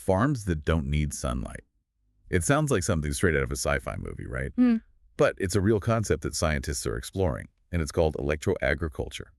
farms that don't need sunlight. It sounds like something straight out of a sci-fi movie, right? But it's a real concept that scientists are exploring, and it's called electro-agriculture.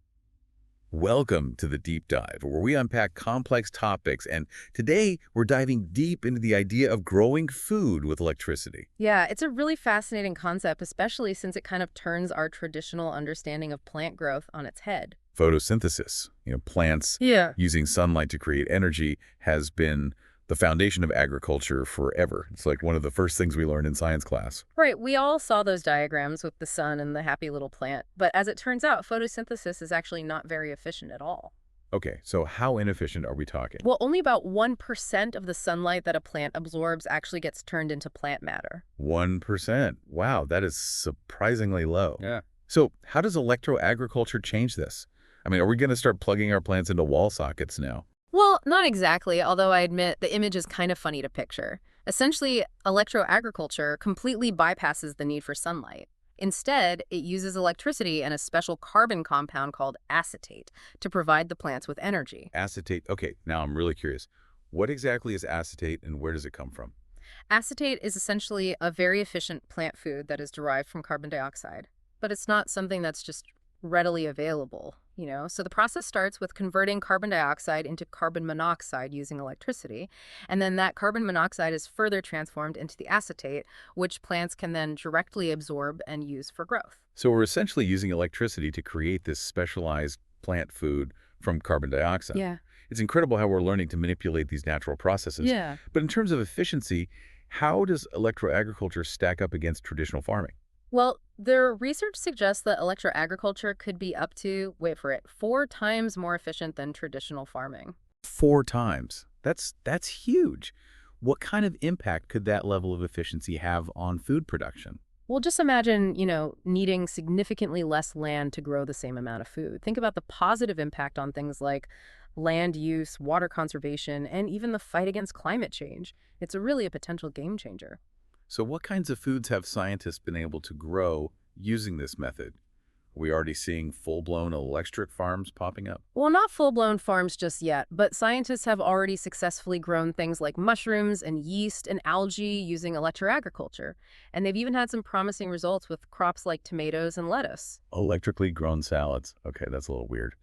Welcome to the Deep Dive, where we unpack complex topics, and today we're diving deep into the idea of growing food with electricity. Yeah, it's a really fascinating concept, especially since it kind of turns our traditional understanding of plant growth on its head. Photosynthesis, plants Yeah. using sunlight to create energy has been the foundation of agriculture forever. It's like one of the first things we learned in science class. Right, we all saw those diagrams with the sun and the happy little plant, but as it turns out, photosynthesis is actually not very efficient at all. Okay, so how inefficient are we talking? Well, only about 1% of the sunlight that a plant absorbs actually gets turned into plant matter. 1%. Wow, that is surprisingly low. Yeah. So how does electro-agriculture change this? I mean, are we going to start plugging our plants into wall sockets now? Well, not exactly, although I admit the image is kind of funny to picture. Essentially, electro-agriculture completely bypasses the need for sunlight. Instead, it uses electricity and a special carbon compound called acetate to provide the plants with energy. Acetate. Okay, now I'm really curious. What exactly is acetate and where does it come from? Acetate is essentially a very efficient plant food that is derived from carbon dioxide, but it's not something that's just readily available. So the process starts with converting carbon dioxide into carbon monoxide using electricity, and then that carbon monoxide is further transformed into the acetate, which plants can then directly absorb and use for growth. So we're essentially using electricity to create this specialized plant food from carbon dioxide. Yeah. It's incredible how we're learning to manipulate these natural processes. Yeah. But in terms of efficiency, how does electro-agriculture stack up against traditional farming? Well, their research suggests that electro-agriculture could be up to, wait for it, 4 times more efficient than traditional farming. 4 times. That's huge. What kind of impact could that level of efficiency have on food production? Well, just imagine, needing significantly less land to grow the same amount of food. Think about the positive impact on things like land use, water conservation, and even the fight against climate change. It's really a potential game changer. So what kinds of foods have scientists been able to grow using this method? Are we already seeing full-blown electric farms popping up? Well, not full-blown farms just yet, but scientists have already successfully grown things like mushrooms and yeast and algae using electro-agriculture. And they've even had some promising results with crops like tomatoes and lettuce. Electrically grown salads. Okay, that's a little weird.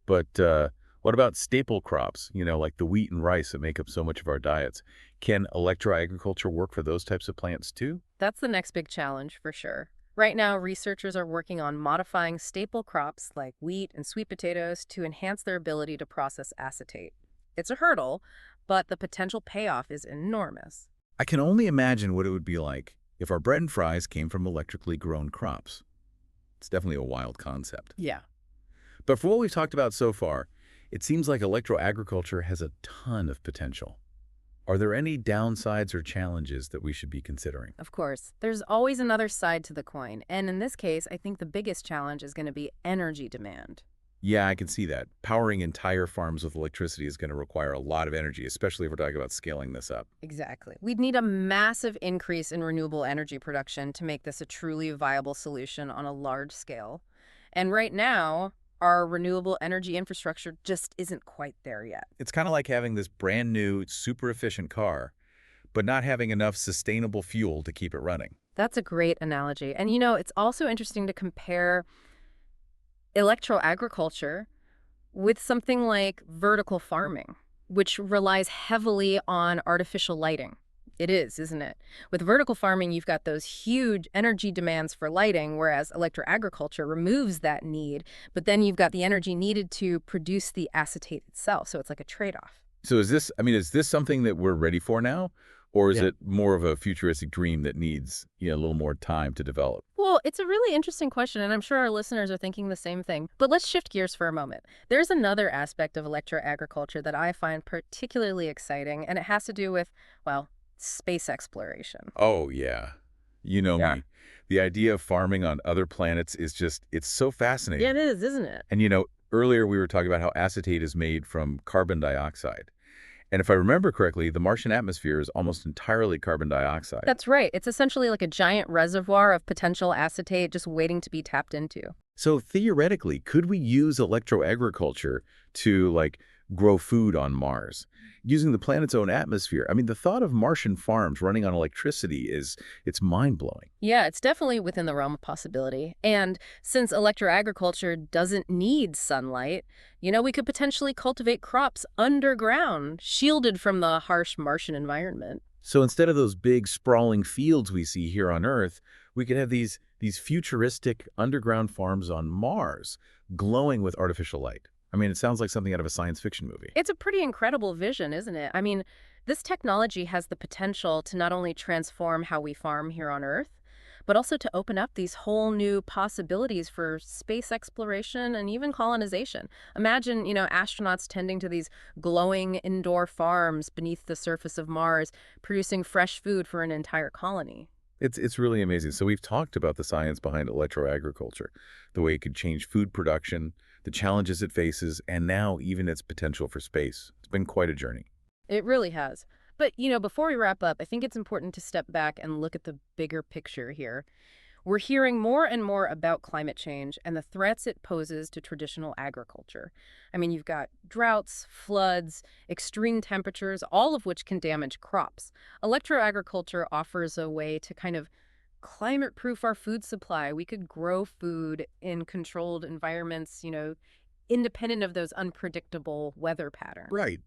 But what about staple crops, like the wheat and rice that make up so much of our diets? Can electro-agriculture work for those types of plants too? That's the next big challenge, for sure. Right now, researchers are working on modifying staple crops like wheat and sweet potatoes to enhance their ability to process acetate. It's a hurdle, but the potential payoff is enormous. I can only imagine what it would be like if our bread and fries came from electrically grown crops. It's definitely a wild concept. Yeah. But for what we've talked about so far, it seems like electro-agriculture has a ton of potential. Are there any downsides or challenges that we should be considering? Of course, there's always another side to the coin. And in this case, I think the biggest challenge is going to be energy demand. Yeah, I can see that. Powering entire farms with electricity is going to require a lot of energy, especially if we're talking about scaling this up. Exactly. We'd need a massive increase in renewable energy production to make this a truly viable solution on a large scale. And right now, our renewable energy infrastructure just isn't quite there yet. It's kind of like having this brand new, super efficient car, but not having enough sustainable fuel to keep it running. That's a great analogy. And it's also interesting to compare electro-agriculture with something like vertical farming, which relies heavily on artificial lighting. It is, isn't it? With vertical farming, you've got those huge energy demands for lighting, whereas electro-agriculture removes that need, but then you've got the energy needed to produce the acetate itself, so it's like a trade-off. So is this something that we're ready for now? Or is it more of a futuristic dream that needs a little more time to develop? Well, it's a really interesting question, and I'm sure our listeners are thinking the same thing. But let's shift gears for a moment. There's another aspect of electro-agriculture that I find particularly exciting, and it has to do with, well, space exploration. Oh, yeah. You know me. The idea of farming on other planets is it's so fascinating. Yeah, it is, isn't it? And earlier we were talking about how acetate is made from carbon dioxide. And if I remember correctly, the Martian atmosphere is almost entirely carbon dioxide. That's right. It's essentially like a giant reservoir of potential acetate just waiting to be tapped into. So theoretically, could we use electro-agriculture to grow food on Mars, using the planet's own atmosphere. I mean, the thought of Martian farms running on electricity it's mind-blowing. Yeah, it's definitely within the realm of possibility. And since electro-agriculture doesn't need sunlight, we could potentially cultivate crops underground, shielded from the harsh Martian environment. So instead of those big sprawling fields we see here on Earth, we could have these futuristic underground farms on Mars, glowing with artificial light. I mean, it sounds like something out of a science fiction movie. It's a pretty incredible vision, isn't it? I mean, this technology has the potential to not only transform how we farm here on Earth, but also to open up these whole new possibilities for space exploration and even colonization. Imagine, astronauts tending to these glowing indoor farms beneath the surface of Mars, producing fresh food for an entire colony. It's really amazing. So we've talked about the science behind electro-agriculture, the way it could change food production, the challenges it faces, and now even its potential for space. It's been quite a journey. It really has. But, before we wrap up, I think it's important to step back and look at the bigger picture here. We're hearing more and more about climate change and the threats it poses to traditional agriculture. I mean, you've got droughts, floods, extreme temperatures, all of which can damage crops. Electro-agriculture offers a way to kind of climate-proof our food supply. We could grow food in controlled environments, independent of those unpredictable weather patterns. Right.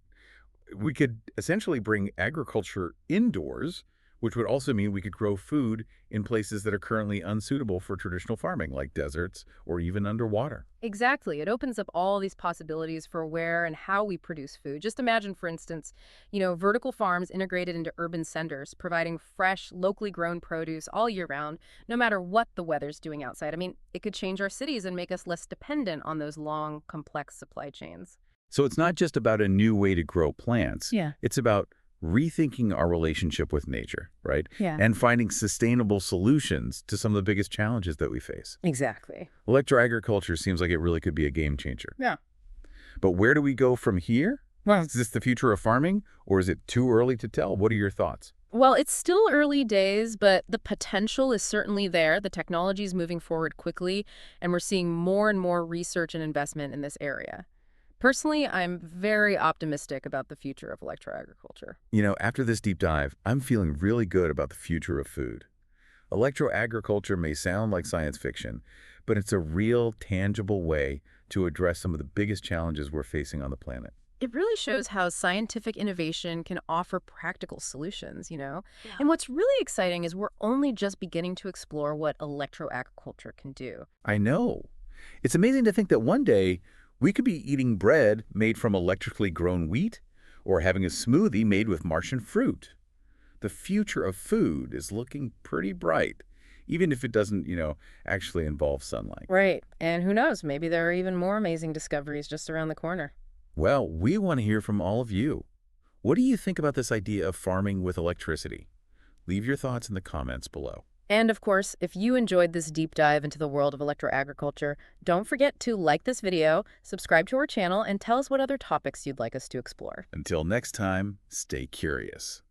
We could essentially bring agriculture indoors, which would also mean we could grow food in places that are currently unsuitable for traditional farming, like deserts or even underwater. Exactly. It opens up all these possibilities for where and how we produce food. Just imagine, for instance, vertical farms integrated into urban centers, providing fresh, locally grown produce all year round, no matter what the weather's doing outside. I mean, it could change our cities and make us less dependent on those long, complex supply chains. So it's not just about a new way to grow plants. Yeah. It's about rethinking our relationship with nature, right? Yeah. And finding sustainable solutions to some of the biggest challenges that we face. Exactly. Electro-agriculture seems like it really could be a game changer. Yeah. But where do we go from here? Well, Is this the future of farming, or is it too early to tell? What are your thoughts? Well, it's still early days, but the potential is certainly there. The technology is moving forward quickly, and we're seeing more and more research and investment in this area. Personally, I'm very optimistic about the future of electro-agriculture. After this deep dive, I'm feeling really good about the future of food. Electro-agriculture may sound like science fiction, but it's a real, tangible way to address some of the biggest challenges we're facing on the planet. It really shows how scientific innovation can offer practical solutions, Yeah. And what's really exciting is we're only just beginning to explore what electro-agriculture can do. I know. It's amazing to think that one day we could be eating bread made from electrically grown wheat or having a smoothie made with Martian fruit. The future of food is looking pretty bright, even if it doesn't, actually involve sunlight. Right. And who knows, maybe there are even more amazing discoveries just around the corner. Well, we want to hear from all of you. What do you think about this idea of farming with electricity? Leave your thoughts in the comments below. And of course, if you enjoyed this deep dive into the world of electro-agriculture, don't forget to like this video, subscribe to our channel, and tell us what other topics you'd like us to explore. Until next time, stay curious.